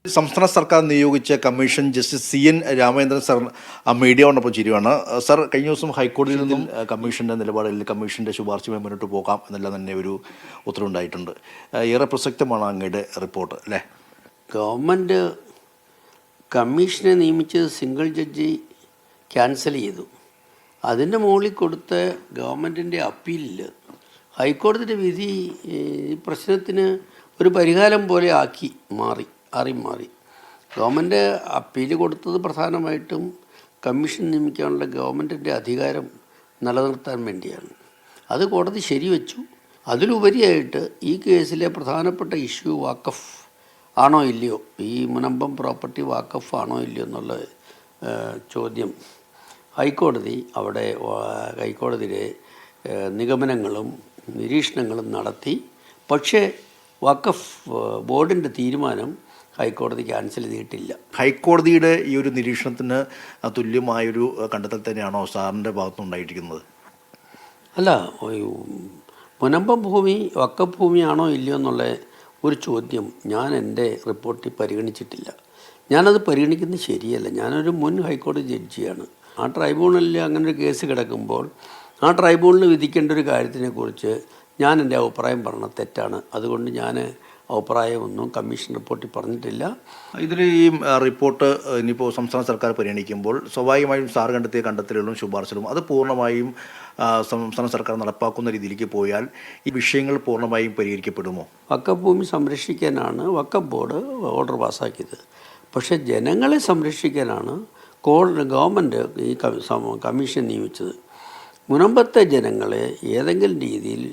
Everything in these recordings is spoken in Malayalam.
സംസ്ഥാന സർക്കാർ നിയോഗിച്ച commission justice CN Ramachandran sir മീഡിയയോടൊപ്പം ചേരുകയാണ്. സാർ, കഴിഞ്ഞ ദിവസം ഹൈക്കോടതിയിൽ നിന്നും കമ്മീഷൻ്റെ നിലപാടിൽ കമ്മീഷൻ്റെ ശുപാർശയുമായി മുന്നോട്ട് പോകാം എന്നെല്ലാം തന്നെ ഒരു ഉത്തരവുണ്ടായിട്ടുണ്ട്. ഏറെ പ്രസക്തമാണ് അങ്ങയുടെ റിപ്പോർട്ട് അല്ലേ? ഗവൺമെൻറ് കമ്മീഷനെ നിയമിച്ചത് സിംഗിൾ ജഡ്ജി ക്യാൻസൽ ചെയ്തു. അതിൻ്റെ മുകളിൽ കൊടുത്ത ഗവൺമെൻറ്റിൻ്റെ അപ്പീലിൽ ഹൈക്കോടതിയുടെ വിധി ഈ പ്രശ്നത്തിന് ഒരു പരിഹാരം പോലെ മാറി. ഗവൺമെൻറ് അപ്പീൽ കൊടുത്തത് പ്രധാനമായിട്ടും കമ്മീഷൻ നിയമിക്കാനുള്ള ഗവൺമെൻറ്റിൻ്റെ അധികാരം നിലനിർത്താൻ വേണ്ടിയാണ്. അത് കോടതി ശരിവെച്ചു. അതിലുപരിയായിട്ട് ഈ കേസിലെ പ്രധാനപ്പെട്ട ഇഷ്യൂ വാക്കഫ് ആണോ ഇല്ലയോ, ഈ മുനമ്പം പ്രോപ്പർട്ടി വാക്കഫ് ആണോ ഇല്ലയോ എന്നുള്ള ചോദ്യം ഹൈക്കോടതിയിലെ നിഗമനങ്ങളും നിരീക്ഷണങ്ങളും നടത്തി. പക്ഷേ വഖഫ് ബോർഡിൻ്റെ തീരുമാനം ഹൈക്കോടതി ക്യാൻസൽ ചെയ്തിട്ടില്ല. ഹൈക്കോടതിയുടെ ഈ ഒരു നിരീക്ഷണത്തിന് തുല്യമായൊരു കണ്ടെത്തൽ തന്നെയാണോ സാറിൻ്റെ ഭാഗത്തുനിന്നുണ്ടായിരിക്കുന്നത്? അല്ല, മുനമ്പം ഭൂമി വഖഫ് ഭൂമിയാണോ ഇല്ലയോ എന്നുള്ള ഒരു ചോദ്യം ഞാൻ എൻ്റെ റിപ്പോർട്ടിൽ പരിഗണിച്ചിട്ടില്ല. ഞാനത് പരിഗണിക്കുന്നത് ശരിയല്ല. ഞാനൊരു മുൻ ഹൈക്കോടതി ജഡ്ജിയാണ്. ആ ട്രൈബ്യൂണലിൽ അങ്ങനെ ഒരു കേസ് കിടക്കുമ്പോൾ ആ ട്രൈബ്യൂണൽ വിധിക്കേണ്ട ഒരു കാര്യത്തിനെക്കുറിച്ച് ഞാൻ എൻ്റെ അഭിപ്രായം പറഞ്ഞത് തെറ്റാണ്. അതുകൊണ്ട് ഞാൻ അഭിപ്രായമൊന്നും കമ്മീഷൻ റിപ്പോർട്ടിൽ പറഞ്ഞിട്ടില്ല. ഇതിൽ ഈ റിപ്പോർട്ട് ഇനിയിപ്പോൾ സംസ്ഥാന സർക്കാർ പരിഗണിക്കുമ്പോൾ സ്വാഭാവികമായും സാർ കണ്ടെത്തിയ കണ്ടെത്തലുകളും ശുപാർശകളും അത് പൂർണ്ണമായും സംസ്ഥാന സർക്കാർ നടപ്പാക്കുന്ന രീതിയിലേക്ക് പോയാൽ ഈ വിഷയങ്ങൾ പൂർണ്ണമായും പരിഹരിക്കപ്പെടുമോ? വഖഫ് ഭൂമി സംരക്ഷിക്കാനാണ് വഖഫ് ബോർഡ് ഓർഡർ പാസ്സാക്കിയത്. പക്ഷേ ജനങ്ങളെ സംരക്ഷിക്കാനാണ് ഗവൺമെൻറ് ഈ കമ്മീഷൻ നിയമിച്ചത്. മുനമ്പത്തെ ജനങ്ങളെ ഏതെങ്കിലും രീതിയിൽ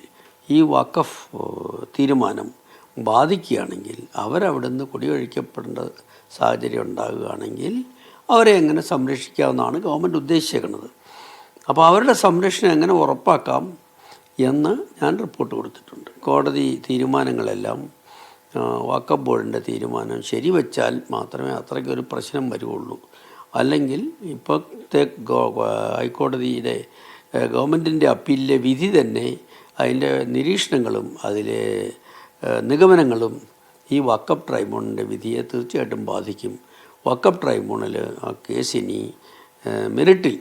ഈ വഖഫ് തീരുമാനം ബാധിക്കുകയാണെങ്കിൽ, അവരവിടെ നിന്ന് കുടിയൊഴിക്കപ്പെടേണ്ട സാഹചര്യം ഉണ്ടാകുകയാണെങ്കിൽ അവരെ എങ്ങനെ സംരക്ഷിക്കാമെന്നാണ് ഗവൺമെൻറ് ഉദ്ദേശിക്കുന്നത്. അപ്പോൾ അവരുടെ സംരക്ഷണം എങ്ങനെ ഉറപ്പാക്കാം എന്ന് ഞാൻ റിപ്പോർട്ട് കൊടുത്തിട്ടുണ്ട്. കോടതി തീരുമാനങ്ങളെല്ലാം വഖഫ് ബോർഡിൻ്റെ തീരുമാനം ശരിവെച്ചാൽ മാത്രമേ അത്രയ്ക്കൊരു പ്രശ്നം വരുള്ളൂ. അല്ലെങ്കിൽ ഇപ്പോഴത്തെ ഹൈക്കോടതിയുടെ ഗവൺമെൻറ്റിൻ്റെ അപ്പീലിലെ വിധി തന്നെ അതിൻ്റെ നിരീക്ഷണങ്ങളും അതിലെ നിഗമനങ്ങളും ഈ വഖഫ് ട്രൈബ്യൂണലിൻ്റെ വിധിയെ തീർച്ചയായിട്ടും ബാധിക്കും. വഖഫ് ട്രൈബ്യൂണൽ ആ കേസിനി മെറിറ്റിൽ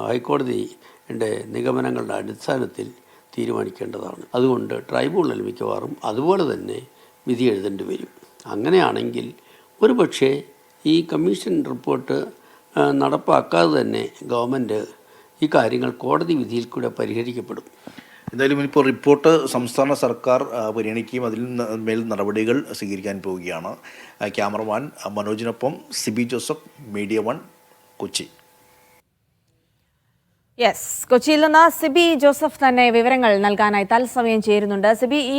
ഹൈക്കോടതിയുടെ നിഗമനങ്ങളുടെ അടിസ്ഥാനത്തിൽ തീരുമാനിക്കേണ്ടതാണ്. അതുകൊണ്ട് ട്രൈബ്യൂണൽ മിക്കവാറും അതുപോലെ തന്നെ വിധി എഴുതേണ്ടി വരും. അങ്ങനെയാണെങ്കിൽ ഒരുപക്ഷേ ഈ കമ്മീഷൻ റിപ്പോർട്ട് നടപ്പാക്കാതെ തന്നെ ഗവൺമെൻറ് ഈ കാര്യങ്ങൾ കോടതി വിധിയിൽ കൂടെ പരിഹരിക്കപ്പെടും. എന്തായാലും ഇപ്പോൾ റിപ്പോർട്ട് സംസ്ഥാന സർക്കാർ പരിഗണിക്കുകയും അതിൽ മേൽ നടപടികൾ സ്വീകരിക്കാൻ പോവുകയാണ്. ക്യാമറമാൻ മനോജിനൊപ്പം സിബി ജോസഫ്, മീഡിയ 1, കൊച്ചി. യെസ്, കൊച്ചിയിൽ നിന്ന് സിബി ജോസഫ് തന്നെ വിവരങ്ങൾ നൽകാനായി തത്സമയം ചേരുന്നുണ്ട്. സിബി, ഈ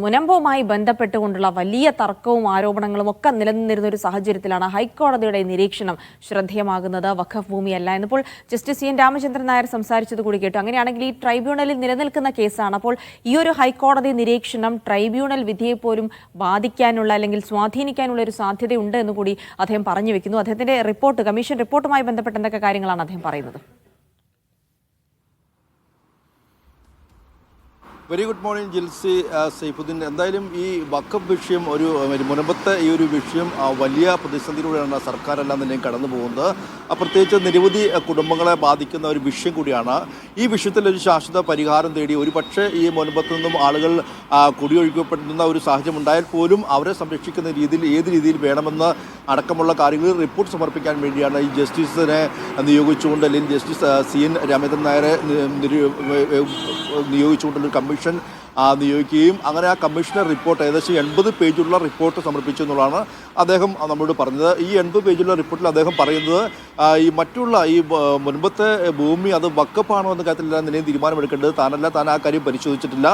മുനമ്പവുമായി ബന്ധപ്പെട്ടുകൊണ്ടുള്ള വലിയ തർക്കവും ആരോപണങ്ങളും ഒക്കെ നിലനിന്നിരുന്ന ഒരു സാഹചര്യത്തിലാണ് ഹൈക്കോടതിയുടെ നിരീക്ഷണം ശ്രദ്ധേയമാകുന്നത്. വഖഫ് ഭൂമിയല്ല എന്നിപ്പോൾ ജസ്റ്റിസ് CN രാമചന്ദ്രൻ നായർ സംസാരിച്ചത് കൂടി കേട്ടു. അങ്ങനെയാണെങ്കിൽ ഈ ട്രൈബ്യൂണലിൽ നിലനിൽക്കുന്ന കേസാണ്. അപ്പോൾ ഈ ഒരു ഹൈക്കോടതി നിരീക്ഷണം ട്രൈബ്യൂണൽ വിധിയെപ്പോലും ബാധിക്കാനുള്ള അല്ലെങ്കിൽ സ്വാധീനിക്കാനുള്ള ഒരു സാധ്യതയുണ്ട് എന്ന് കൂടി അദ്ദേഹം പറഞ്ഞു വെക്കുന്നു. അദ്ദേഹത്തിന്റെ റിപ്പോർട്ട്, കമ്മീഷൻ റിപ്പോർട്ടുമായി ബന്ധപ്പെട്ട് എന്തൊക്കെ കാര്യങ്ങളാണ് അദ്ദേഹം പറയുന്നത്? Very good morning Jilsy, Saifuddin. എന്തായാലും ഈ വഖഫ് വിഷയം, ഒരു മുനമ്പത്തെ ഈ ഒരു വിഷയം വലിയ പ്രതിസന്ധിയിലൂടെയാണ് സർക്കാരെല്ലാം തന്നെ കടന്നു പോകുന്നത്. പ്രത്യേകിച്ച് നിരവധി കുടുംബങ്ങളെ ബാധിക്കുന്ന ഒരു വിഷയം കൂടിയാണ്. ഈ വിഷയത്തിൽ ഒരു ശാശ്വത പരിഹാരം തേടി ഒരു പക്ഷേ ഈ മുനമ്പത്ത് നിന്നും ആളുകൾ കുടിയൊഴിക്കപ്പെടുന്ന ഒരു സാഹചര്യം ഉണ്ടായാൽ പോലും അവരെ സംരക്ഷിക്കുന്ന രീതിയിൽ ഏത് രീതിയിൽ വേണമെന്ന് അടക്കമുള്ള കാര്യങ്ങൾ റിപ്പോർട്ട് സമർപ്പിക്കാൻ വേണ്ടിയാണ് ഈ ജസ്റ്റിസിനെ നിയോഗിച്ചുകൊണ്ട്, അല്ലെങ്കിൽ ജസ്റ്റിസ് CN രാമചന്ദ്രൻ നായരെ നിയോഗിച്ചുകൊണ്ടുള്ള കമ്മീഷൻ നിയോഗിക്കുകയും അങ്ങനെ ആ കമ്മീഷണർ റിപ്പോർട്ട് ഏകദേശം 80 പേജുള്ള റിപ്പോർട്ട് സമർപ്പിച്ചു എന്നുള്ളതാണ് അദ്ദേഹം നമ്മളോട് പറഞ്ഞത്. ഈ 80 പേജുള്ള റിപ്പോർട്ടിൽ അദ്ദേഹം പറയുന്നത് ഈ മറ്റുള്ള ഈ മുൻപത്തെ ഭൂമി അത് വഖഫാണോ എന്ന കാര്യത്തിലെല്ലാം നിലയും തീരുമാനമെടുക്കേണ്ടത് താൻ ആ കാര്യം പരിശോധിച്ചിട്ടില്ല.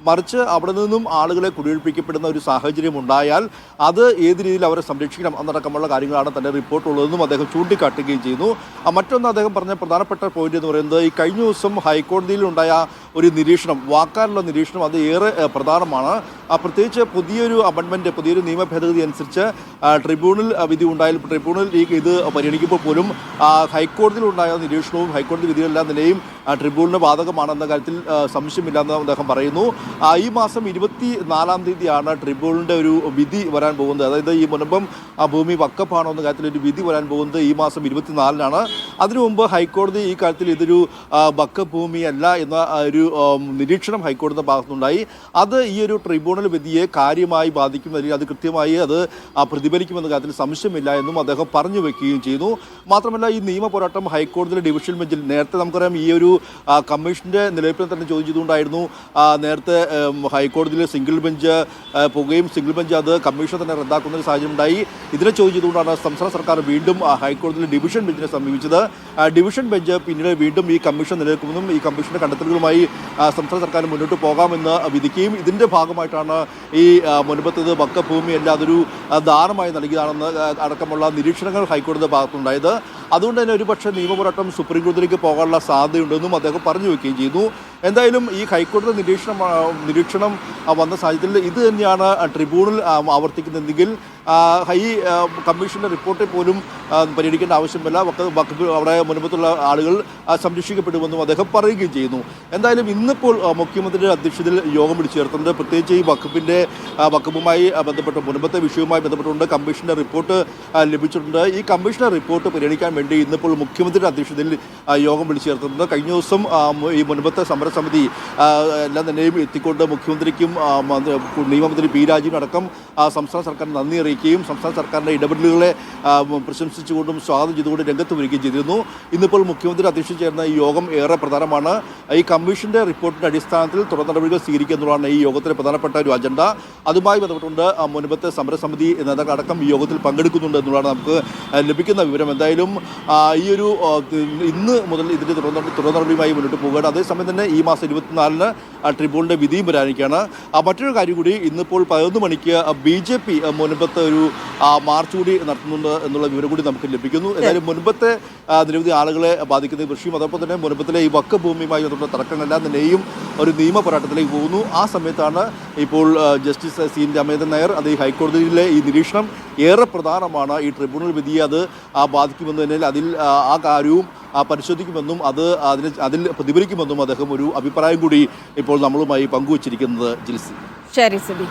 മറിച്ച് അവിടെ നിന്നും ആളുകളെ കുടിയൊഴിപ്പിക്കപ്പെടുന്ന ഒരു സാഹചര്യം ഉണ്ടായാൽ അത് ഏത് രീതിയിൽ അവരെ സംരക്ഷിക്കണം എന്നടക്കമുള്ള കാര്യങ്ങളാണ് തൻ്റെ റിപ്പോർട്ടുള്ളതെന്നും അദ്ദേഹം ചൂണ്ടിക്കാട്ടുകയും ചെയ്യുന്നു. മറ്റൊന്ന് അദ്ദേഹം പറഞ്ഞ പ്രധാനപ്പെട്ട പോയിന്റ് എന്ന് പറയുന്നത്, ഈ കഴിഞ്ഞ ദിവസം ഹൈക്കോടതിയിലുണ്ടായ ഒരു നിരീക്ഷണം, വാക്കാലുള്ള നിരീക്ഷണം, അത് അത് ഏറെ പ്രധാനമാണ്. പ്രത്യേകിച്ച് പുതിയൊരു അമെൻമെൻറ്റ്, പുതിയൊരു നിയമ ഭേദഗതി അനുസരിച്ച് ട്രിബ്യൂണൽ വിധി ഉണ്ടായാലും ട്രിബ്യൂണൽ ഇത് പരിഗണിക്കുമ്പോൾ പോലും ഹൈക്കോടതിയിലുണ്ടായ നിരീക്ഷണവും ഹൈക്കോടതി വിധികളെല്ലാം നിലയും ട്രിബ്യൂണലിന് ബാധകമാണെന്ന കാര്യത്തിൽ സംശയമില്ലെന്ന് അദ്ദേഹം പറയുന്നു. ഈ മാസം 24-ാം തീയതിയാണ് ട്രിബ്യൂണലിൻ്റെ ഒരു വിധി വരാൻ പോകുന്നത്. അതായത് ഈ മുനമ്പം ഭൂമി വക്കപ്പാണോ എന്ന കാര്യത്തിൽ ഒരു വിധി വരാൻ പോകുന്നത് ഈ മാസം 24-നാണ്. അതിനു മുമ്പ് ഹൈക്കോടതി ഈ കാര്യത്തിൽ ഇതൊരു വക്കഫ് ഭൂമിയല്ല എന്ന ഒരു നിരീക്ഷണം ഹൈക്കോടതിയുടെ ഭാഗത്തുനിന്നുണ്ടായി. അത് ഈ ഒരു ട്രിബ്യൂണൽ വിധിയെ കാര്യമായി ബാധിക്കും, അല്ലെങ്കിൽ അത് കൃത്യമായി അത് പ്രതിഫലിക്കുമെന്ന കാര്യത്തിൽ സംശയമില്ല എന്നും അദ്ദേഹം പറഞ്ഞു വെക്കുകയും ചെയ്യുന്നു. മാത്രമല്ല, ഈ നിയമ പോരാട്ടം ഹൈക്കോടതിയിലെ ഡിവിഷൻ ബെഞ്ചിൽ നേരത്തെ നമുക്കറിയാം ഈ ഒരു കമ്മീഷന്റെ നിലനിൽപ്പിനെ തന്നെ ചോദ്യം ചെയ്തുകൊണ്ടായിരുന്നു നേരത്തെ ഹൈക്കോടതിയിലെ സിംഗിൾ ബെഞ്ച് പോകുകയും സിംഗിൾ ബെഞ്ച് അത് കമ്മീഷൻ തന്നെ റദ്ദാക്കുന്ന ഒരു സാഹചര്യം ഉണ്ടായി. ഇതിനെ ചോദ്യം ചെയ്തുകൊണ്ടാണ് സംസ്ഥാന സർക്കാർ വീണ്ടും ഹൈക്കോടതിയിലെ ഡിവിഷൻ ബെഞ്ചിനെ സമീപിച്ചത്. ഡിവിഷൻ ബെഞ്ച് പിന്നീട് വീണ്ടും ഈ കമ്മീഷൻ നിലനിൽക്കുമെന്നും ഈ കമ്മീഷന്റെ കണ്ടെത്തലുകളുമായി സംസ്ഥാന സർക്കാർ മുന്നോട്ട് പോകാമെന്ന് വിധിക്കുകയും ഇതിന്റെ ഭാഗമായിട്ടാണ് ഈ മുൻപത്തേത് വക്കഫ് ഭൂമിയല്ല അതൊരു ദാനമായി നൽകിയതാണെന്ന് അടക്കമുള്ള നിരീക്ഷണങ്ങൾ ഹൈക്കോടതിയുടെ ഭാഗത്തുണ്ടായത്. അതുകൊണ്ട് തന്നെ ഒരുപക്ഷെ നിയമപോരാട്ടം സുപ്രീം കോടതിയിലേക്ക് പോകാനുള്ള സാധ്യതയുണ്ടെന്നും അദ്ദേഹം പറഞ്ഞു വയ്ക്കുകയും ചെയ്തു. എന്തായാലും ഈ ഹൈക്കോടതി നിരീക്ഷണം വന്ന സാഹചര്യത്തിൽ ഇത് തന്നെയാണ് ട്രിബ്യൂണൽ ആവർത്തിക്കുന്നതെങ്കിൽ ഈ കമ്മീഷന്റെ റിപ്പോർട്ടിൽ പോലും പരിഗണിക്കേണ്ട ആവശ്യമില്ല, അവിടെ മുൻപത്തുള്ള ആളുകൾ സംരക്ഷിക്കപ്പെടുമെന്നും അദ്ദേഹം പറയുകയും ചെയ്യുന്നു. എന്തായാലും ഇന്നിപ്പോൾ മുഖ്യമന്ത്രിയുടെ അധ്യക്ഷതയിൽ യോഗം വിളിച്ചു ചേർത്തുണ്ട്. പ്രത്യേകിച്ച് ഈ വഖഫുമായി ബന്ധപ്പെട്ട് മുൻപത്തെ വിഷയവുമായി ബന്ധപ്പെട്ടുകൊണ്ട് കമ്മീഷന്റെ റിപ്പോർട്ട് ലഭിച്ചിട്ടുണ്ട്. ഈ കമ്മീഷന്റെ റിപ്പോർട്ട് പരിഗണിക്കാൻ വേണ്ടി ഇന്നിപ്പോൾ മുഖ്യമന്ത്രിയുടെ അധ്യക്ഷതയിൽ യോഗം വിളിച്ചു ചേർത്തിട്ടുണ്ട്. കഴിഞ്ഞ ദിവസം ഈ മുൻപത്തെ സമരസമിതി എല്ലാം തന്നെയും എത്തിക്കൊണ്ട് മുഖ്യമന്ത്രിക്കും നിയമമന്ത്രി പി രാജീവിനും അടക്കം സംസ്ഥാന സർക്കാർ നന്ദി അറിയിക്കുകയും സംസ്ഥാന സർക്കാരിൻ്റെ ഇടപെടലുകളെ പ്രശംസിച്ചുകൊണ്ടും സ്വാഗതം ചെയ്തുകൊണ്ട് രംഗത്ത് വരികയും ചെയ്തിരുന്നു. ഇന്നിപ്പോൾ മുഖ്യമന്ത്രി അധ്യക്ഷത ചേർന്ന ഈ യോഗം ഏറെ പ്രധാനമാണ്. ഈ കമ്മീഷന്റെ റിപ്പോർട്ടിന്റെ അടിസ്ഥാനത്തിൽ തുടർ നടപടികൾ സ്വീകരിക്കുക എന്നുള്ളതാണ് ഈ യോഗത്തിലെ പ്രധാനപ്പെട്ട ഒരു അജണ്ട. അതുമായി ബന്ധപ്പെട്ടുകൊണ്ട് മുൻപത്തെ സമരസമിതി നേതാക്കൾ അടക്കം ഈ യോഗത്തിൽ പങ്കെടുക്കുന്നുണ്ട് എന്നുള്ളതാണ് നമുക്ക് ലഭിക്കുന്ന വിവരം. എന്തായാലും ഈ ഒരു ഇന്ന് മുതൽ ഇതിൻ്റെ തുടർ നടപടിയുമായി മുന്നോട്ട് പോവുകയാണ്. അതേസമയം തന്നെ ഈ മാസം 24-ന് ട്രിബ്യൂണലിൻ്റെ വിധിയും വരാനിരിക്കുകയാണ്. മറ്റൊരു കാര്യം കൂടി, ഇന്നിപ്പോൾ 11 മണിക്ക് BJP മുൻപത്തെ ഒരു മാർച്ച് കൂടി നടത്തുന്നുണ്ട് എന്നുള്ള വിവരം കൂടി നമുക്ക് ലഭിക്കുന്നു. എന്തായാലും മുൻപത്തെ നിരവധി ആളുകളെ ബാധിക്കുന്ന വിഷയം, അതോടൊപ്പം തന്നെ മുൻപത്തിലെ ഈ വക്കഫ് ഭൂമിയുമായി ബന്ധപ്പെട്ട തർക്കങ്ങളെല്ലാം തന്നെയും ഒരു നിയമ പോരാട്ടത്തിലേക്ക് പോകുന്നു. ആ സമയത്താണ് ഇപ്പോൾ ജസ്റ്റിസ് CN രാമചന്ദ്രൻ നായർ അത് ഈ ഹൈക്കോടതിയിലെ ഈ നിരീക്ഷണം ഏറെ പ്രധാനമാണ്, ഈ ട്രിബ്യൂണൽ വിധിയെ അത് ബാധിക്കുമെന്ന് തന്നെ അതിൽ ആ കാര്യവും പരിശോധിക്കുമെന്നും അതിൽ പ്രതിഫലിക്കുമെന്നും അദ്ദേഹം ഒരു അഭിപ്രായം കൂടി ഇപ്പോൾ നമ്മളുമായി പങ്കുവച്ചിരിക്കുന്നത്. ജിൽസി. ശരി സിബി.